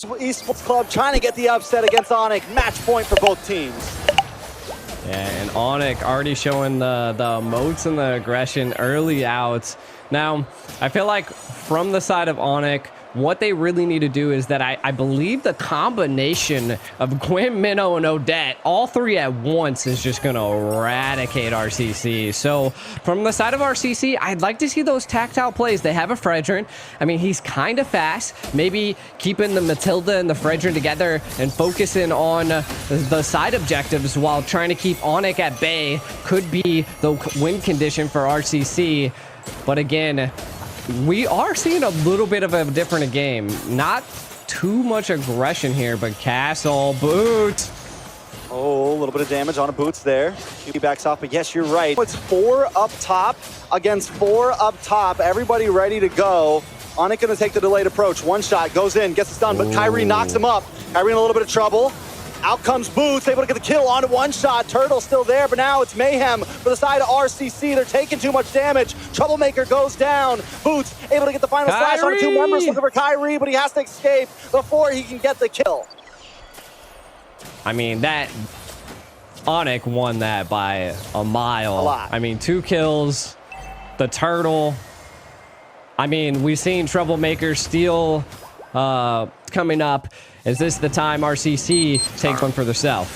Esports Club trying to get the upset against ONIC. Match point for both teams. Yeah, and ONIC already showing the moats and the aggression early out. Now, I feel like from the side of ONIC, what they really need to do is that I believe the combination of Gwen, Minnow, and Odette, all three at once, is just going to eradicate RCC. So from the side of RCC, I'd like to see those tactile plays. They have a Fredrin. I mean, he's kind of fast. Maybe keeping the Matilda and the Fredrin together and focusing on the side objectives while trying to keep ONIC at bay could be the win condition for RCC. But again, we are seeing a little bit of a different game. Not too much aggression here, but Castle, boot. Oh, a little bit of damage on a boots there. He backs off, but yes, you're right. It's 4 up top against 4 up top. Everybody ready to go. ONIC gonna take the delayed approach. One shot, goes in, gets it done, but Kyrie knocks him up. Kyrie in a little bit of trouble. Out comes Boots, able to get the kill on one shot. Turtle still there, but now it's mayhem for the side of RCC. They're taking too much damage. Troublemaker goes down. Boots able to get the final slash on 2 members. Looking for Kyrie, but he has to escape before he can get the kill. I mean, that ONIC won that by a mile. A lot. I mean, 2 kills. The Turtle. I mean, we've seen Troublemaker steal coming up. Is this the time RCC take one for themselves?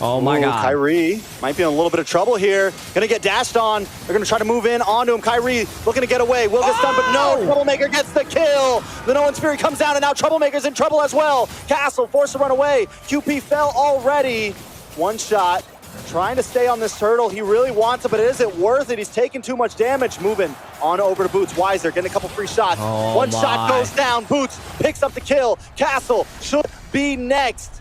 Oh my God. Kyrie might be in a little bit of trouble here. Gonna get dashed on. They're gonna try to move in onto him. Kyrie looking to get away. Will gets done, but no. Troublemaker gets the kill. The Nolan's Fury comes down, and now Troublemaker's in trouble as well. Castle forced to run away. QP fell already. One shot. Trying to stay on this Turtle. He really wants it, but is it worth it? He's taking too much damage. Moving on over to Boots. Weiser getting a couple free shots. One shot goes down. Boots picks up the kill. Castle should be next.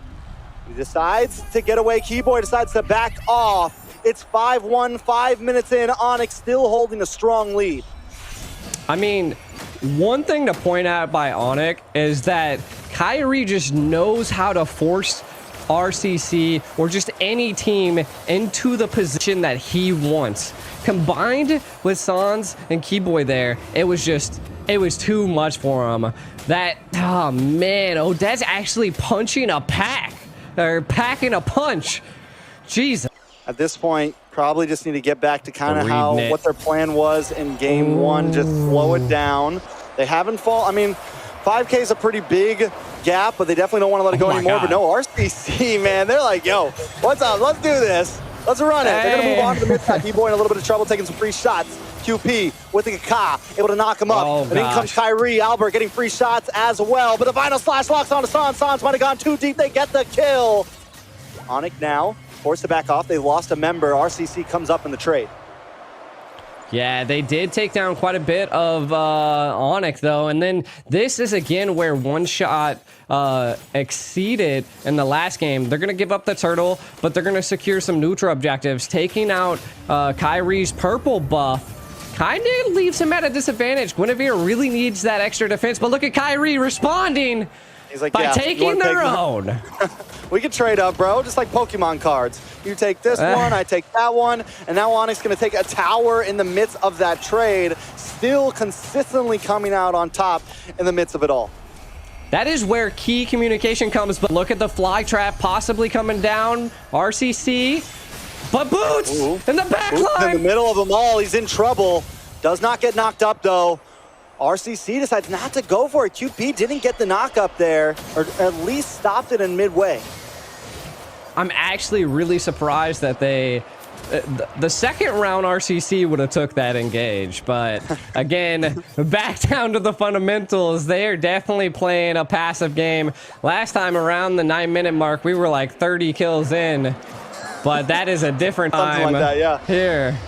He decides to get away. Keyboy decides to back off. It's 5-1, 5 minutes in. ONIC still holding a strong lead. I mean, one thing to point out by ONIC is that Kyrie just knows how to force RCC or just any team into the position that he wants. Combined with Sans and Keyboy there, it was too much for him. That, oh man, Odette's actually punching a pack, or packing a punch. Jesus. At this point, probably just need to get back to kind of what their plan was in game 1, just slow it down. They haven't I mean, 5K is a pretty big gap, but they definitely don't want to let it go anymore. But no, RCC, man, they're like, yo, what's up? Let's do this. Let's run it. They're going to move on to the mid-side. Keyboy in a little bit of trouble, taking some free shots. QP with the KASI, able to knock him up. And in comes Kyrie. Albert getting free shots as well. But the final slash locks onto Sans. Sans might have gone too deep. They get the kill. ONIC now forced to back off. They lost a member. RCC comes up in the trade. Yeah, they did take down quite a bit of ONIC, though. And then this is, again, where one shot exceeded in the last game. They're going to give up the Turtle, but they're going to secure some neutral objectives. Taking out Kyrie's purple buff kind of leaves him at a disadvantage. Guinevere really needs that extra defense, but look at Kyrie responding. He's like, by taking their own. We can trade up, bro, just like Pokemon cards. You take this one, I take that one, and now ONIC's going to take a tower in the midst of that trade, still consistently coming out on top in the midst of it all. That is where key communication comes, but look at the fly trap possibly coming down. RCC, but Boots in the back line. In the middle of them all, he's in trouble. Does not get knocked up, though. RCC decides not to go for it. QP didn't get the knock up there, or at least stopped it in midway. I'm actually really surprised that they... the second round RCC would have took that engage, but again, back down to the fundamentals. They are definitely playing a passive game. Last time around the 9-minute mark, we were like 30 kills in, but that is a different time. Something like that, yeah. Here.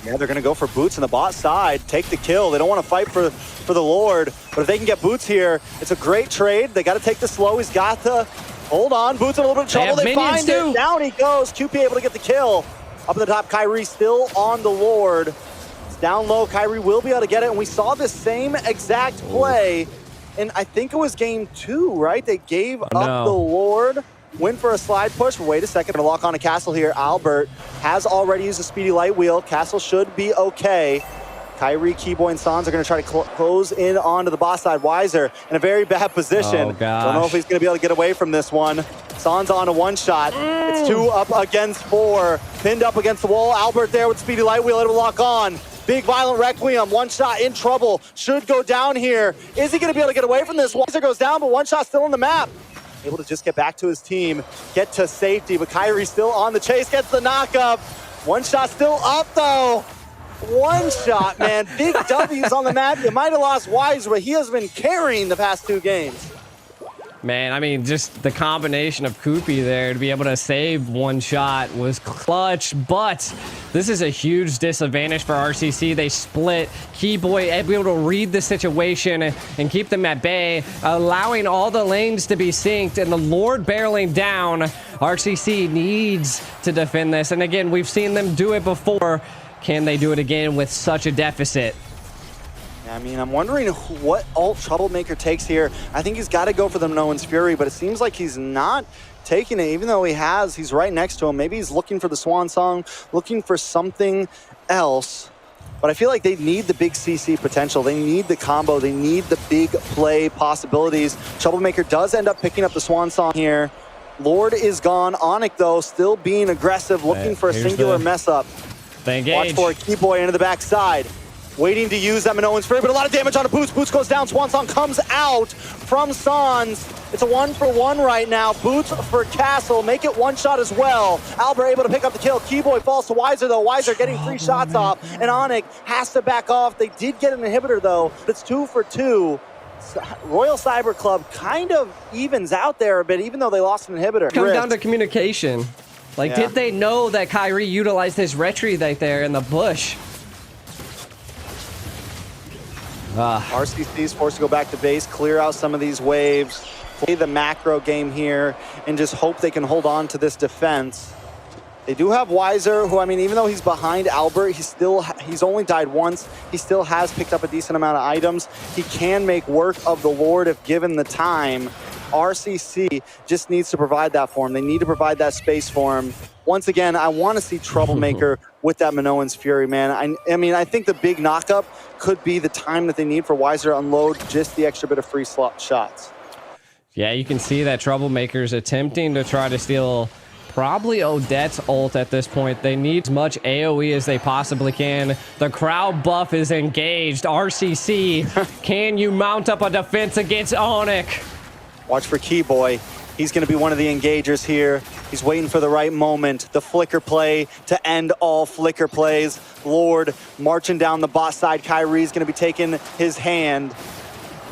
Yeah, they're going to go for Boots on the bot side, take the kill. They don't want to fight for the Lord, but if they can get Boots here, it's a great trade. They got to take the slow. He's got to hold on. Boots in a little bit of trouble. They find it. Down he goes. QP able to get the kill. Up at the top, Kyrie still on the Lord. It's down low. Kyrie will be able to get it, and we saw the same exact play, and I think it was game 2, right? They gave up the Lord. Went for a slide push. Wait a second, gonna lock on a Castle here. Albert has already used a speedy light wheel. Castle should be okay. Kyrie, Keyboy, and Sans are going to try to close in onto the boss side. Wiser in a very bad position. Oh, gosh. Don't know if he's going to be able to get away from this one. Sans on a one shot. It's 2 up against 4. Pinned up against the wall. Albert there with Speedy Light Wheel, able to lock on. Big Violent Requiem, one shot in trouble. Should go down here. Is he going to be able to get away from this? Wiser goes down, but one shot still on the map. Able to just get back to his team, get to safety, but Kyrie still on the chase, gets the knock-up. One shot still up, though. One shot, man. Big W's on the map. You might have lost Wiser, but he has been carrying the past 2 games. Man, I mean, just the combination of Koopy there to be able to save one shot was clutch, but this is a huge disadvantage for RCC. They split. Keyboy able to read the situation and keep them at bay, allowing all the lanes to be synced, and the Lord barreling down. RCC needs to defend this, and again, we've seen them do it before. Can they do it again with such a deficit? I mean, I'm wondering what ult Troublemaker takes here. I think he's got to go for the Minoan's Fury, but it seems like he's not taking it, even though he's right next to him. Maybe he's looking for the Swan Song, looking for something else. But I feel like they need the big CC potential. They need the combo. They need the big play possibilities. Troublemaker does end up picking up the Swan Song here. Lord is gone. ONIC, though, still being aggressive, looking for a singular mess up. Watch for Keyboy into the backside. Waiting to use that Minoan's Fury, but a lot of damage on a Boots. Boots goes down. Swan Song comes out from Sans. It's a 1-for-1 right now. Boots for Castle. Make it one shot as well. Albert able to pick up the kill. Keyboy falls to Wiser, though. Wiser getting 3 shots off, and ONIC has to back off. They did get an inhibitor, though. It's 2 for 2. Royal Cyber Club kind of evens out there a bit, even though they lost an inhibitor. Comes down to communication. Like, Yeah. did they know that Kyrie utilized his retreat right there in the bush? RCC is forced to go back to base, clear out some of these waves, play the macro game here, and just hope they can hold on to this defense. They do have Wiser, who, I mean, even though he's behind Albert, he's only died once. He still has picked up a decent amount of items. He can make work of the Lord if given the time. RCC just needs to provide that for him. They need to provide that space for him. Once again, I want to see Troublemaker with that Minoan's Fury, man. I mean, I think the big knockup could be the time that they need for Wiser to unload just the extra bit of free slot shots. Yeah, you can see that Troublemaker's attempting to try to steal probably Odette's ult at this point. They need as much AoE as they possibly can. The crowd buff is engaged. RCC, can you mount up a defense against ONIC? Watch for Keyboy. He's going to be one of the engagers here. He's waiting for the right moment. The flicker play to end all flicker plays. Lord marching down the bot side. Kyrie's going to be taking his hand.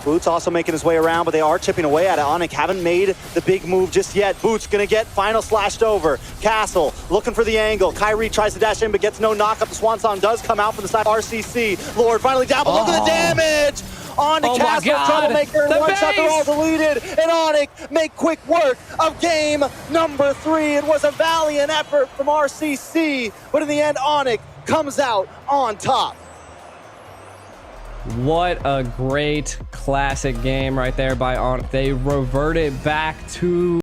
Boots also making his way around, but they are chipping away at it. ONIC haven't made the big move just yet. Boots going to get final slashed over. Castle looking for the angle. Kyrie tries to dash in, but gets no knockup. The Swan Song does come out from the side. RCC. Lord finally down, but look at the damage! On to Castle, Troublemaker, and one shot, they're all deleted, and ONIC make quick work of game number 3. It was a valiant effort from RCC, but in the end, ONIC comes out on top. What a great classic game right there by ONIC. They reverted back to